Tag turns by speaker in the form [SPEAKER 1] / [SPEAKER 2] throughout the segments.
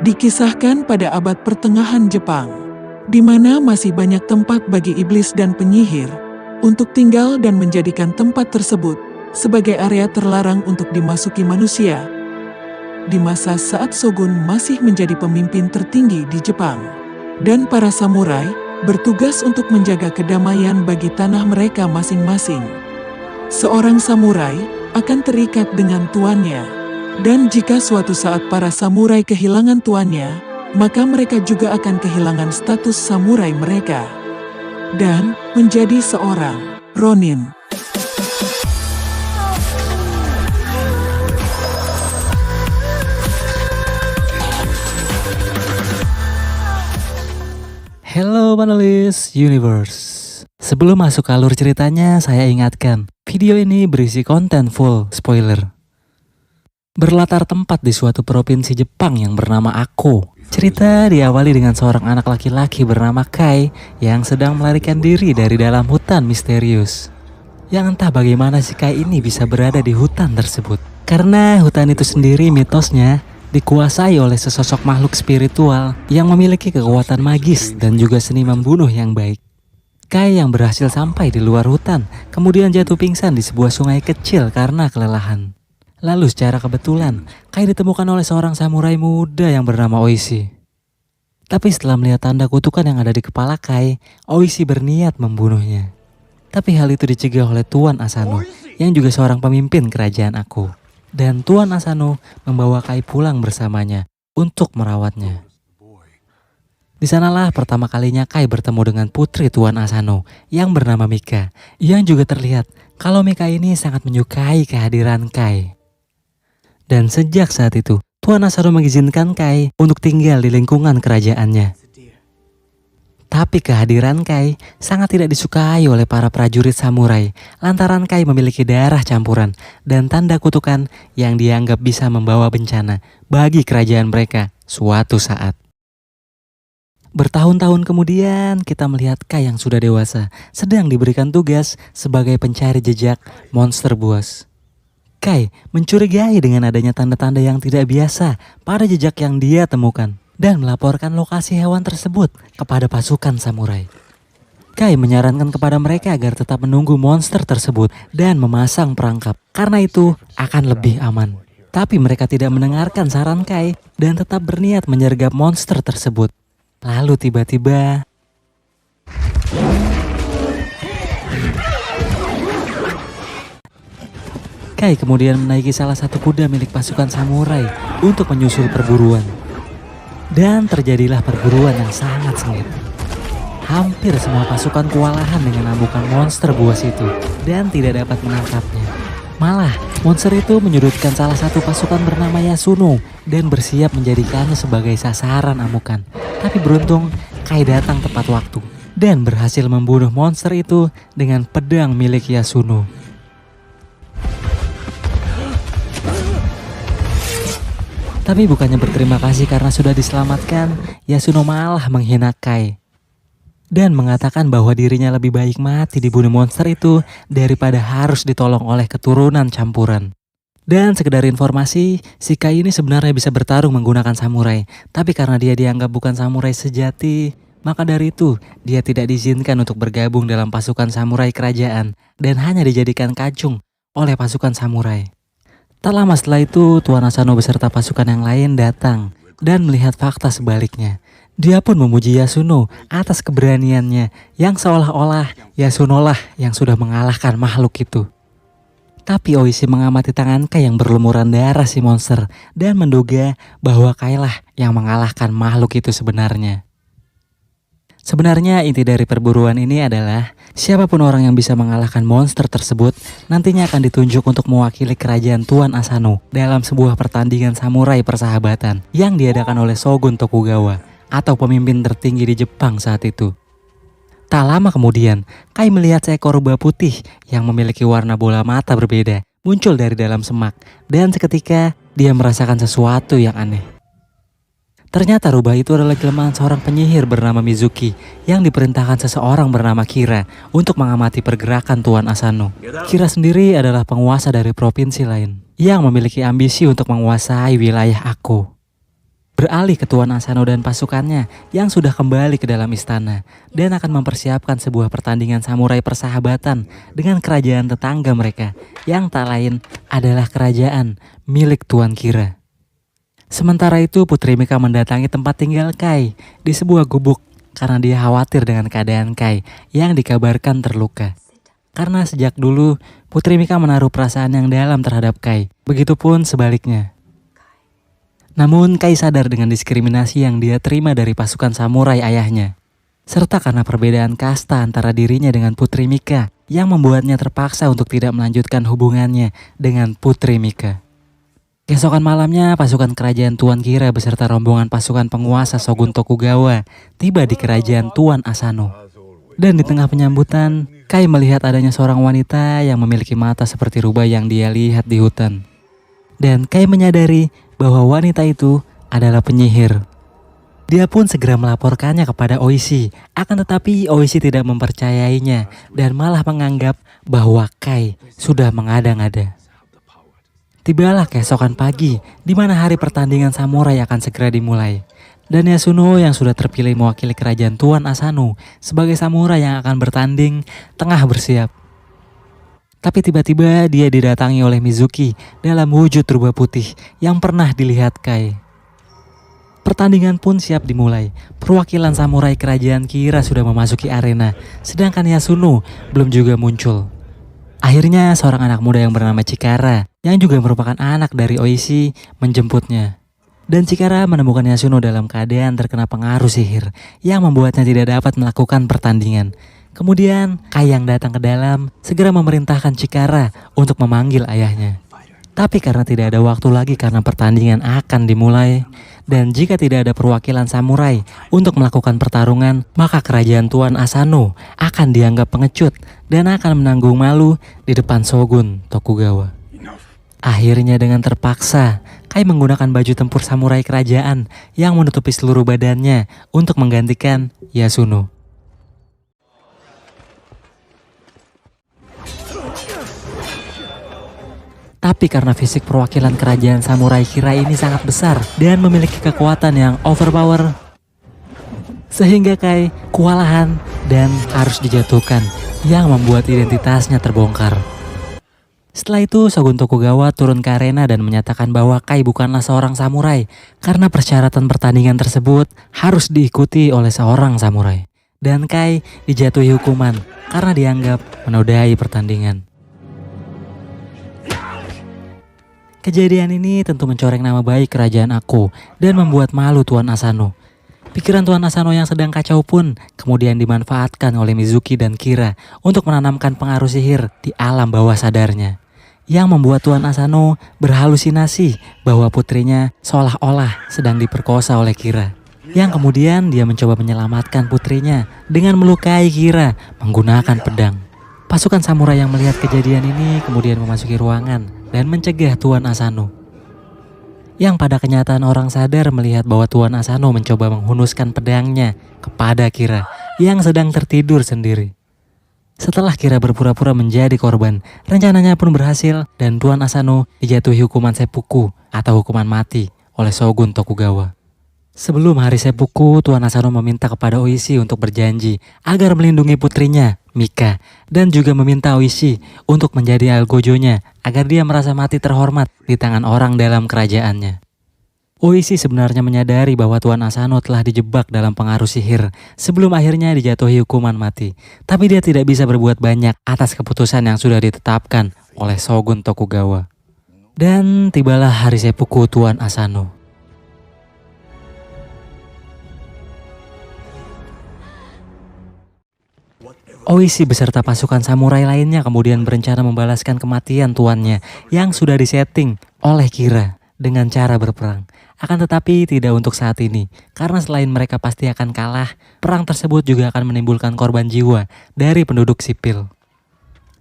[SPEAKER 1] Dikisahkan pada abad pertengahan Jepang, di mana masih banyak tempat bagi iblis dan penyihir untuk tinggal dan menjadikan tempat tersebut sebagai area terlarang untuk dimasuki manusia. Di masa saat shogun masih menjadi pemimpin tertinggi di Jepang, dan para samurai bertugas untuk menjaga kedamaian bagi tanah mereka masing-masing. Seorang samurai akan terikat dengan tuannya. Dan jika suatu saat para samurai kehilangan tuannya, maka mereka juga akan kehilangan status samurai mereka dan menjadi seorang ronin.
[SPEAKER 2] Hello panelis Universe. Sebelum masuk ke alur ceritanya, saya ingatkan, video ini berisi konten full spoiler. Berlatar tempat di suatu provinsi Jepang yang bernama Ako. Cerita diawali dengan seorang anak laki-laki bernama Kai yang sedang melarikan diri dari dalam hutan misterius. Yang entah bagaimana si Kai ini bisa berada di hutan tersebut. Karena hutan itu sendiri mitosnya dikuasai oleh sesosok makhluk spiritual yang memiliki kekuatan magis dan juga seni membunuh yang baik. Kai yang berhasil sampai di luar hutan kemudian jatuh pingsan di sebuah sungai kecil karena kelelahan. Lalu secara kebetulan, Kai ditemukan oleh seorang samurai muda yang bernama Oishi. Tapi setelah melihat tanda kutukan yang ada di kepala Kai, Oishi berniat membunuhnya. Tapi hal itu dicegah oleh Tuan Asano, yang juga seorang pemimpin kerajaan Ako. Dan Tuan Asano membawa Kai pulang bersamanya untuk merawatnya. Di sanalah pertama kalinya Kai bertemu dengan putri Tuan Asano yang bernama Mika, yang juga terlihat kalau Mika ini sangat menyukai kehadiran Kai. Dan sejak saat itu, Tuan Asano mengizinkan Kai untuk tinggal di lingkungan kerajaannya. Tapi kehadiran Kai sangat tidak disukai oleh para prajurit samurai lantaran Kai memiliki darah campuran dan tanda kutukan yang dianggap bisa membawa bencana bagi kerajaan mereka suatu saat. Bertahun-tahun kemudian kita melihat Kai yang sudah dewasa sedang diberikan tugas sebagai pencari jejak monster buas. Kai mencurigai dengan adanya tanda-tanda yang tidak biasa pada jejak yang dia temukan dan melaporkan lokasi hewan tersebut kepada pasukan samurai. Kai menyarankan kepada mereka agar tetap menunggu monster tersebut dan memasang perangkap karena itu akan lebih aman. Tapi mereka tidak mendengarkan saran Kai dan tetap berniat menyergap monster tersebut. Lalu tiba-tiba Kai kemudian menaiki salah satu kuda milik pasukan samurai untuk menyusul perburuan. Dan terjadilah perburuan yang sangat sengit. Hampir semua pasukan kewalahan dengan amukan monster buas itu dan tidak dapat menangkapnya. Malah, monster itu menyudutkan salah satu pasukan bernama Yasuno dan bersiap menjadikannya sebagai sasaran amukan. Tapi beruntung, Kai datang tepat waktu dan berhasil membunuh monster itu dengan pedang milik Yasuno. Tapi bukannya berterima kasih karena sudah diselamatkan, Yasuno malah menghina Kai. Dan mengatakan bahwa dirinya lebih baik mati dibunuh monster itu daripada harus ditolong oleh keturunan campuran. Dan sekedar informasi, si Kai ini sebenarnya bisa bertarung menggunakan samurai. Tapi karena dia dianggap bukan samurai sejati, maka dari itu dia tidak diizinkan untuk bergabung dalam pasukan samurai kerajaan. Dan hanya dijadikan kacung oleh pasukan samurai. Tak lama setelah itu, Tuan Asano beserta pasukan yang lain datang dan melihat fakta sebaliknya. Dia pun memuji Yasuno atas keberaniannya yang seolah-olah Yasuno lah yang sudah mengalahkan makhluk itu. Tapi Oishi mengamati tangan Kai yang berlumuran darah si monster dan menduga bahwa Kai lah yang mengalahkan makhluk itu sebenarnya. Sebenarnya inti dari perburuan ini adalah siapapun orang yang bisa mengalahkan monster tersebut nantinya akan ditunjuk untuk mewakili kerajaan Tuan Asano dalam sebuah pertandingan samurai persahabatan yang diadakan oleh Shogun Tokugawa atau pemimpin tertinggi di Jepang saat itu. Tak lama kemudian, Kai melihat seekor rubah putih yang memiliki warna bola mata berbeda muncul dari dalam semak dan seketika dia merasakan sesuatu yang aneh. Ternyata rubah itu adalah kelemahan seorang penyihir bernama Mizuki yang diperintahkan seseorang bernama Kira untuk mengamati pergerakan Tuan Asano. Kira sendiri adalah penguasa dari provinsi lain yang memiliki ambisi untuk menguasai wilayah Ako. Beralih ke Tuan Asano dan pasukannya yang sudah kembali ke dalam istana dan akan mempersiapkan sebuah pertandingan samurai persahabatan dengan kerajaan tetangga mereka yang tak lain adalah kerajaan milik Tuan Kira. Sementara itu Putri Mika mendatangi tempat tinggal Kai di sebuah gubuk karena dia khawatir dengan keadaan Kai yang dikabarkan terluka. Karena sejak dulu Putri Mika menaruh perasaan yang dalam terhadap Kai, begitupun sebaliknya. Namun Kai sadar dengan diskriminasi yang dia terima dari pasukan samurai ayahnya. Serta karena perbedaan kasta antara dirinya dengan Putri Mika yang membuatnya terpaksa untuk tidak melanjutkan hubungannya dengan Putri Mika. Keesokan malamnya pasukan kerajaan Tuan Kira beserta rombongan pasukan penguasa Shogun Tokugawa tiba di kerajaan Tuan Asano. Dan di tengah penyambutan, Kai melihat adanya seorang wanita yang memiliki mata seperti rubah yang dia lihat di hutan. Dan Kai menyadari bahwa wanita itu adalah penyihir. Dia pun segera melaporkannya kepada Oishi, akan tetapi Oishi tidak mempercayainya dan malah menganggap bahwa Kai sudah mengada-ngada. Tibalah keesokan pagi, di mana hari pertandingan samurai akan segera dimulai. Dan Yasuno yang sudah terpilih mewakili kerajaan Tuan Asano sebagai samurai yang akan bertanding, tengah bersiap. Tapi tiba-tiba dia didatangi oleh Mizuki dalam wujud rubah putih yang pernah dilihat Kai. Pertandingan pun siap dimulai. Perwakilan samurai kerajaan Kira sudah memasuki arena, sedangkan Yasuno belum juga muncul. Akhirnya seorang anak muda yang bernama Chikara, yang juga merupakan anak dari Oishi, menjemputnya. Dan Chikara menemukan Yasuno dalam keadaan terkena pengaruh sihir yang membuatnya tidak dapat melakukan pertandingan. Kemudian Kai yang datang ke dalam segera memerintahkan Chikara untuk memanggil ayahnya. Tapi karena tidak ada waktu lagi karena pertandingan akan dimulai, dan jika tidak ada perwakilan samurai untuk melakukan pertarungan, maka kerajaan Tuan Asano akan dianggap pengecut dan akan menanggung malu di depan Shogun Tokugawa. Akhirnya dengan terpaksa, Kai menggunakan baju tempur samurai kerajaan yang menutupi seluruh badannya untuk menggantikan Yasuno. Tapi karena fisik perwakilan kerajaan samurai Kira ini sangat besar dan memiliki kekuatan yang overpower, sehingga Kai kewalahan dan harus dijatuhkan yang membuat identitasnya terbongkar. Setelah itu Shogun Tokugawa turun ke arena dan menyatakan bahwa Kai bukanlah seorang samurai karena persyaratan pertandingan tersebut harus diikuti oleh seorang samurai. Dan Kai dijatuhi hukuman karena dianggap menodai pertandingan. Kejadian ini tentu mencoreng nama baik kerajaan Ako dan membuat malu Tuan Asano. Pikiran Tuan Asano yang sedang kacau pun kemudian dimanfaatkan oleh Mizuki dan Kira untuk menanamkan pengaruh sihir di alam bawah sadarnya, yang membuat Tuan Asano berhalusinasi bahwa putrinya seolah-olah sedang diperkosa oleh Kira. Yang kemudian dia mencoba menyelamatkan putrinya dengan melukai Kira menggunakan pedang. Pasukan samurai yang melihat kejadian ini kemudian memasuki ruangan dan mencegah Tuan Asano. Yang pada kenyataan orang sadar melihat bahwa Tuan Asano mencoba menghunuskan pedangnya kepada Kira yang sedang tertidur sendiri. Setelah Kira berpura-pura menjadi korban, rencananya pun berhasil dan Tuan Asano dijatuhi hukuman seppuku atau hukuman mati oleh Shogun Tokugawa. Sebelum hari seppuku, Tuan Asano meminta kepada Oishi untuk berjanji agar melindungi putrinya, Mika, dan juga meminta Oishi untuk menjadi algojonya agar dia merasa mati terhormat di tangan orang dalam kerajaannya. Oishi sebenarnya menyadari bahwa Tuan Asano telah dijebak dalam pengaruh sihir sebelum akhirnya dijatuhi hukuman mati. Tapi dia tidak bisa berbuat banyak atas keputusan yang sudah ditetapkan oleh Shogun Tokugawa. Dan tibalah hari seppuku Tuan Asano. Oishi beserta pasukan samurai lainnya kemudian berencana membalaskan kematian tuannya yang sudah disetting oleh Kira dengan cara berperang. Akan tetapi tidak untuk saat ini, karena selain mereka pasti akan kalah, perang tersebut juga akan menimbulkan korban jiwa dari penduduk sipil.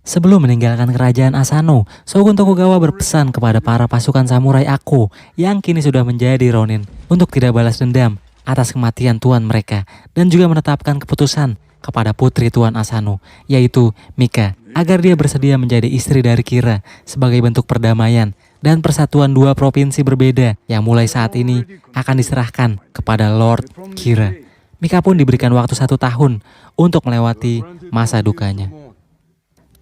[SPEAKER 2] Sebelum meninggalkan kerajaan Asano, Shogun Tokugawa berpesan kepada para pasukan samurai Ako yang kini sudah menjadi Ronin untuk tidak balas dendam atas kematian tuan mereka dan juga menetapkan keputusan kepada putri tuan Asano, yaitu Mika, agar dia bersedia menjadi istri dari Kira sebagai bentuk perdamaian dan persatuan dua provinsi berbeda yang mulai saat ini akan diserahkan kepada Lord Kira. Mika pun diberikan waktu 1 tahun untuk melewati masa dukanya.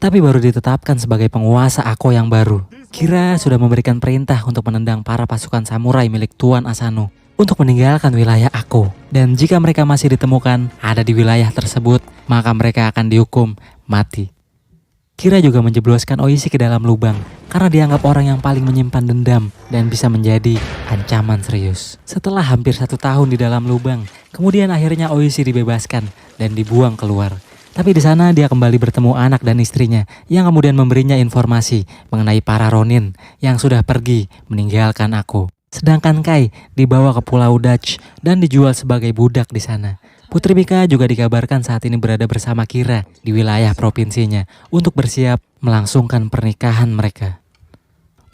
[SPEAKER 2] Tapi baru ditetapkan sebagai penguasa Ako yang baru, Kira sudah memberikan perintah untuk menendang para pasukan samurai milik Tuan Asano untuk meninggalkan wilayah Ako. Dan jika mereka masih ditemukan ada di wilayah tersebut, maka mereka akan dihukum mati. Kira juga menjebloskan Oishi ke dalam lubang karena dianggap orang yang paling menyimpan dendam dan bisa menjadi ancaman serius. Setelah hampir 1 tahun di dalam lubang, kemudian akhirnya Oishi dibebaskan dan dibuang keluar. Tapi di sana dia kembali bertemu anak dan istrinya yang kemudian memberinya informasi mengenai para Ronin yang sudah pergi meninggalkan Ako. Sedangkan Kai dibawa ke Pulau Dutch dan dijual sebagai budak di sana. Putri Mika juga dikabarkan saat ini berada bersama Kira di wilayah provinsinya untuk bersiap melangsungkan pernikahan mereka.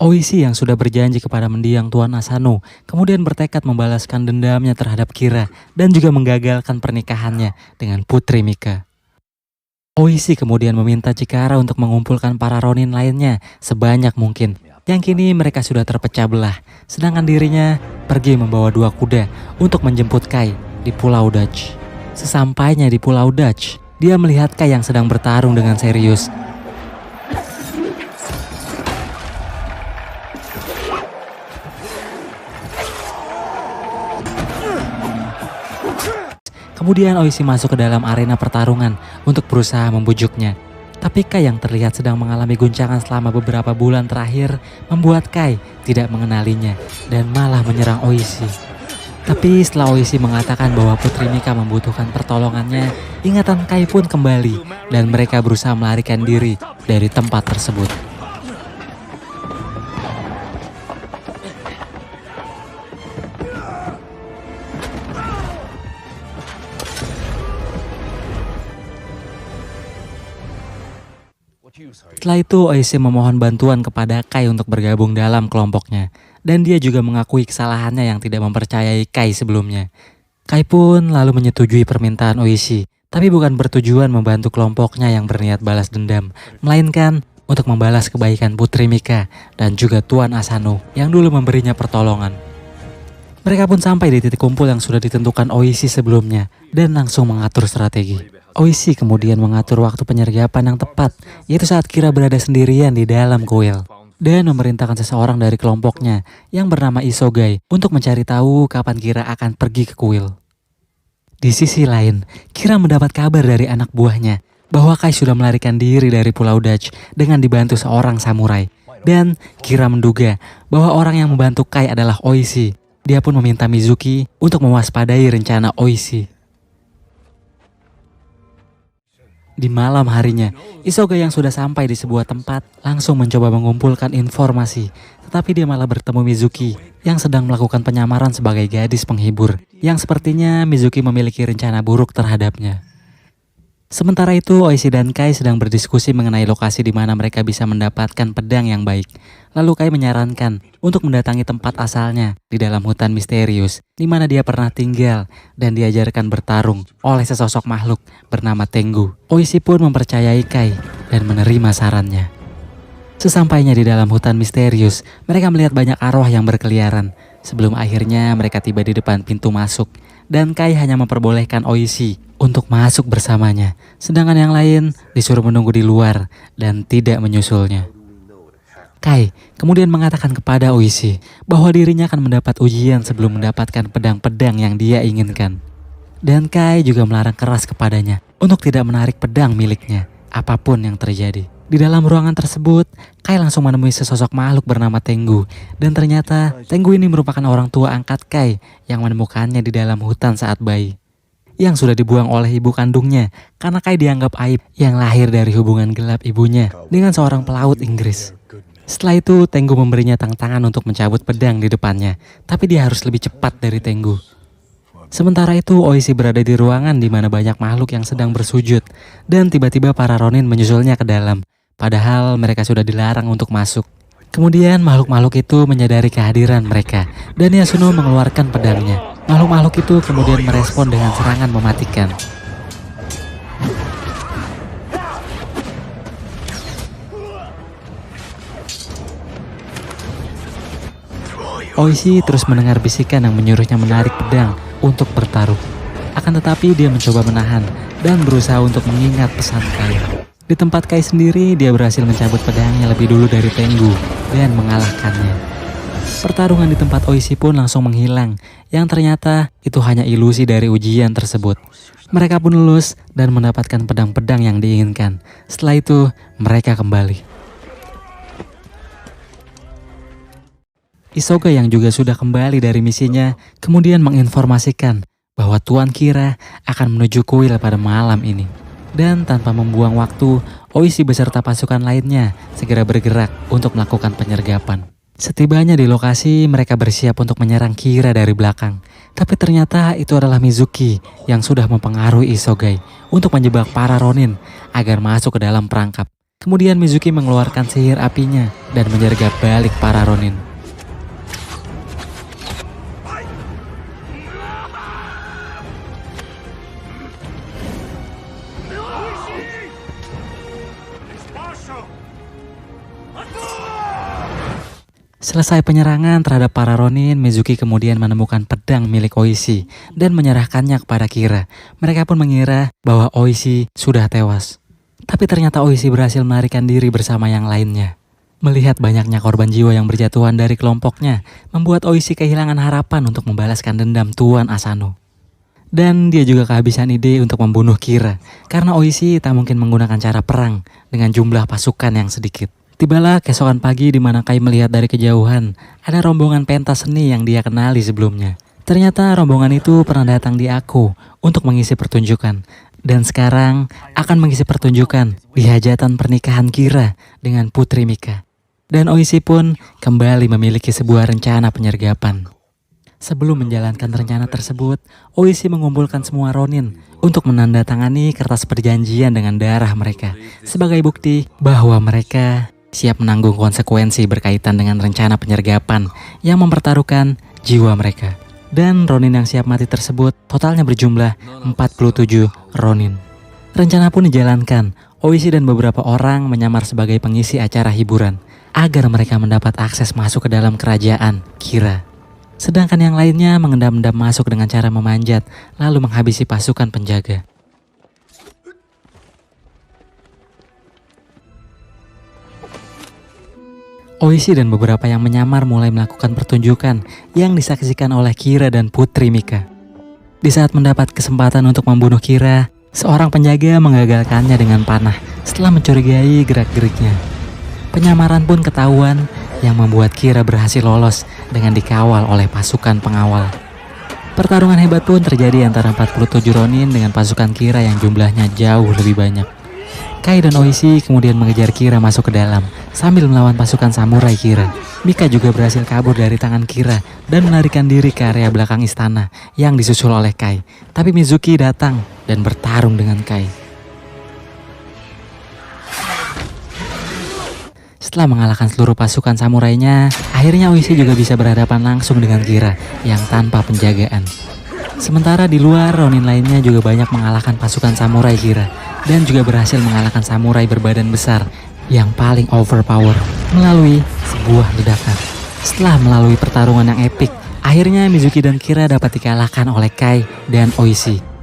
[SPEAKER 2] Oishi yang sudah berjanji kepada mendiang Tuan Asano kemudian bertekad membalaskan dendamnya terhadap Kira dan juga menggagalkan pernikahannya dengan Putri Mika. Oishi kemudian meminta Chikara untuk mengumpulkan para Ronin lainnya sebanyak mungkin, yang kini mereka sudah terpecah belah, sedangkan dirinya pergi membawa 2 kuda untuk menjemput Kai di Pulau Dutch. Sesampainya di Pulau Dutch, dia melihat Kai yang sedang bertarung dengan serius. Kemudian Oishi masuk ke dalam arena pertarungan untuk berusaha membujuknya. Tapi Kai yang terlihat sedang mengalami guncangan selama beberapa bulan terakhir membuat Kai tidak mengenalinya dan malah menyerang Oishi. Tapi setelah Oishi mengatakan bahwa Putri Mika membutuhkan pertolongannya, ingatan Kai pun kembali dan mereka berusaha melarikan diri dari tempat tersebut. Setelah itu Oishi memohon bantuan kepada Kai untuk bergabung dalam kelompoknya. Dan dia juga mengakui kesalahannya yang tidak mempercayai Kai sebelumnya. Kai pun lalu menyetujui permintaan Oishi. Tapi bukan bertujuan membantu kelompoknya yang berniat balas dendam. Melainkan untuk membalas kebaikan Putri Mika dan juga Tuan Asano yang dulu memberinya pertolongan. Mereka pun sampai di titik kumpul yang sudah ditentukan Oishi sebelumnya dan langsung mengatur strategi. Oishi kemudian mengatur waktu penyergapan yang tepat, yaitu saat Kira berada sendirian di dalam kuil, dan memerintahkan seseorang dari kelompoknya yang bernama Isogai untuk mencari tahu kapan Kira akan pergi ke kuil. Di sisi lain, Kira mendapat kabar dari anak buahnya bahwa Kai sudah melarikan diri dari Pulau Dutch dengan dibantu seorang samurai, dan Kira menduga bahwa orang yang membantu Kai adalah Oishi. Dia pun meminta Mizuki untuk mewaspadai rencana Oishi. Di malam harinya, Isogai yang sudah sampai di sebuah tempat langsung mencoba mengumpulkan informasi. Tetapi dia malah bertemu Mizuki yang sedang melakukan penyamaran sebagai gadis penghibur. Yang sepertinya Mizuki memiliki rencana buruk terhadapnya. Sementara itu Oishi dan Kai sedang berdiskusi mengenai lokasi di mana mereka bisa mendapatkan pedang yang baik. Lalu Kai menyarankan untuk mendatangi tempat asalnya di dalam hutan misterius di mana dia pernah tinggal dan diajarkan bertarung oleh sesosok makhluk bernama Tengu. Oishi pun mempercayai Kai dan menerima sarannya. Sesampainya di dalam hutan misterius, mereka melihat banyak arwah yang berkeliaran. Sebelum akhirnya mereka tiba di depan pintu masuk dan Kai hanya memperbolehkan Oishi untuk masuk bersamanya, sedangkan yang lain disuruh menunggu di luar dan tidak menyusulnya. Kai kemudian mengatakan kepada Oishi bahwa dirinya akan mendapat ujian sebelum mendapatkan pedang-pedang yang dia inginkan. Dan Kai juga melarang keras kepadanya untuk tidak menarik pedang miliknya, apapun yang terjadi. Di dalam ruangan tersebut, Kai langsung menemui sesosok makhluk bernama Tengu. Dan ternyata Tengu ini merupakan orang tua angkat Kai yang menemukannya di dalam hutan saat bayi, yang sudah dibuang oleh ibu kandungnya karena Kai dianggap aib yang lahir dari hubungan gelap ibunya dengan seorang pelaut Inggris. Setelah itu Tengu memberinya tantangan untuk mencabut pedang di depannya, tapi dia harus lebih cepat dari Tengu. Sementara itu Oishi berada di ruangan di mana banyak makhluk yang sedang bersujud dan tiba-tiba para Ronin menyusulnya ke dalam. padahal mereka sudah dilarang untuk masuk. Kemudian makhluk-makhluk itu menyadari kehadiran mereka, dan Yasuno mengeluarkan pedangnya. Makhluk-makhluk itu kemudian merespon dengan serangan mematikan. Oishi terus mendengar bisikan yang menyuruhnya menarik pedang untuk bertaruh. Akan tetapi dia mencoba menahan dan berusaha untuk mengingat pesan Kai. Di tempat Kai sendiri, dia berhasil mencabut pedangnya lebih dulu dari Tengu dan mengalahkannya. Pertarungan di tempat Oishi pun langsung menghilang, yang ternyata itu hanya ilusi dari ujian tersebut. Mereka pun lulus dan mendapatkan pedang-pedang yang diinginkan. Setelah itu, mereka kembali. Isoga yang juga sudah kembali dari misinya kemudian menginformasikan bahwa Tuan Kira akan menuju kuil pada malam ini. Dan tanpa membuang waktu, Oishi beserta pasukan lainnya segera bergerak untuk melakukan penyergapan. Setibanya di lokasi, mereka bersiap untuk menyerang Kira dari belakang. Tapi ternyata itu adalah Mizuki yang sudah mempengaruhi Isogai untuk menjebak para Ronin agar masuk ke dalam perangkap. Kemudian Mizuki mengeluarkan sihir apinya dan menyergap balik para Ronin. Selesai penyerangan terhadap para Ronin, Mizuki kemudian menemukan pedang milik Oishi dan menyerahkannya kepada Kira. Mereka pun mengira bahwa Oishi sudah tewas. Tapi ternyata Oishi berhasil melarikan diri bersama yang lainnya. Melihat banyaknya korban jiwa yang berjatuhan dari kelompoknya, membuat Oishi kehilangan harapan untuk membalaskan dendam Tuan Asano. Dan dia juga kehabisan ide untuk membunuh Kira, karena Oishi tak mungkin menggunakan cara perang dengan jumlah pasukan yang sedikit. Tibalah keesokan pagi di mana Kai melihat dari kejauhan ada rombongan pentas seni yang dia kenali sebelumnya. Ternyata rombongan itu pernah datang di Ako untuk mengisi pertunjukan dan sekarang akan mengisi pertunjukan di hajatan pernikahan Kira dengan Putri Mika. Dan Oishi pun kembali memiliki sebuah rencana penyergapan. Sebelum menjalankan rencana tersebut, Oishi mengumpulkan semua Ronin untuk menandatangani kertas perjanjian dengan darah mereka sebagai bukti bahwa mereka siap menanggung konsekuensi berkaitan dengan rencana penyergapan yang mempertaruhkan jiwa mereka. Dan Ronin yang siap mati tersebut totalnya berjumlah 47 Ronin. Rencana pun dijalankan. Oishi dan beberapa orang menyamar sebagai pengisi acara hiburan agar mereka mendapat akses masuk ke dalam kerajaan Kira. Sedangkan yang lainnya mengendam-endam masuk dengan cara memanjat lalu menghabisi pasukan penjaga. Oishi dan beberapa yang menyamar mulai melakukan pertunjukan yang disaksikan oleh Kira dan Putri Mika. Di saat mendapat kesempatan untuk membunuh Kira, seorang penjaga menggagalkannya dengan panah setelah mencurigai gerak-geriknya. Penyamaran pun ketahuan yang membuat Kira berhasil lolos dengan dikawal oleh pasukan pengawal. Pertarungan hebat pun terjadi antara 47 Ronin dengan pasukan Kira yang jumlahnya jauh lebih banyak. Kai dan Oishi kemudian mengejar Kira masuk ke dalam sambil melawan pasukan samurai Kira. Mika juga berhasil kabur dari tangan Kira dan melarikan diri ke area belakang istana yang disusul oleh Kai. Tapi Mizuki datang dan bertarung dengan Kai. Setelah mengalahkan seluruh pasukan samurainya, akhirnya Oishi juga bisa berhadapan langsung dengan Kira yang tanpa penjagaan. Sementara di luar, Ronin lainnya juga banyak mengalahkan pasukan samurai Kira dan juga berhasil mengalahkan samurai berbadan besar yang paling overpower melalui sebuah ledakan. Setelah melalui pertarungan yang epik, akhirnya Mizuki dan Kira dapat dikalahkan oleh Kai dan Oishi.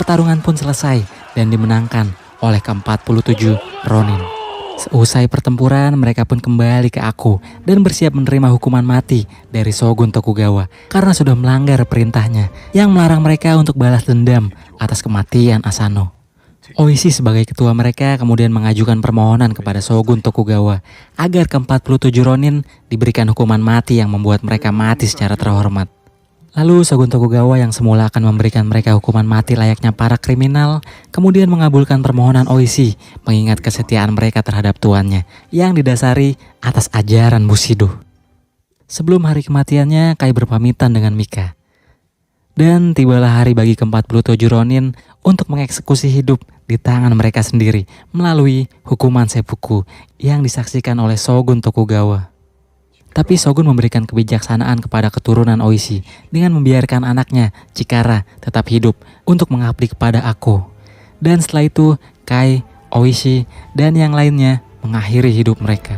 [SPEAKER 2] Pertarungan pun selesai dan dimenangkan oleh ke-47 Ronin. Seusai pertempuran, mereka pun kembali ke Ako dan bersiap menerima hukuman mati dari Shogun Tokugawa karena sudah melanggar perintahnya yang melarang mereka untuk balas dendam atas kematian Asano. Oishi sebagai ketua mereka kemudian mengajukan permohonan kepada Shogun Tokugawa agar ke-47 Ronin diberikan hukuman mati yang membuat mereka mati secara terhormat. Lalu Shogun Tokugawa yang semula akan memberikan mereka hukuman mati layaknya para kriminal, kemudian mengabulkan permohonan Oishi mengingat kesetiaan mereka terhadap tuannya yang didasari atas ajaran Bushido. Sebelum hari kematiannya, Kai berpamitan dengan Mika. Dan tibalah hari bagi ke-47 Ronin untuk mengeksekusi hidup di tangan mereka sendiri melalui hukuman seppuku yang disaksikan oleh Shogun Tokugawa. Tapi Shogun memberikan kebijaksanaan kepada keturunan Oishi dengan membiarkan anaknya, Chikara, tetap hidup untuk mengabdi kepada Ako. Dan setelah itu, Kai, Oishi, dan yang lainnya mengakhiri hidup mereka.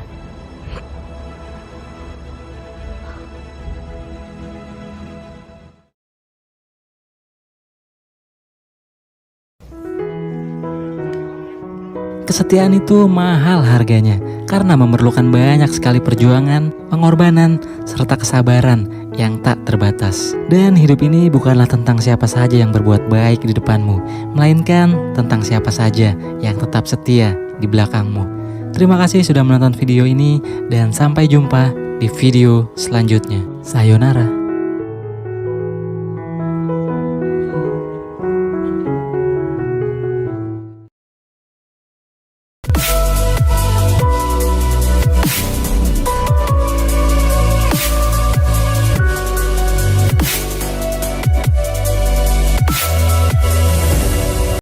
[SPEAKER 2] Kesetiaan itu mahal harganya karena memerlukan banyak sekali perjuangan, pengorbanan, serta kesabaran yang tak terbatas. Dan hidup ini bukanlah tentang siapa saja yang berbuat baik di depanmu, melainkan tentang siapa saja yang tetap setia di belakangmu. Terima kasih sudah menonton video ini dan sampai jumpa di video selanjutnya. Sayonara.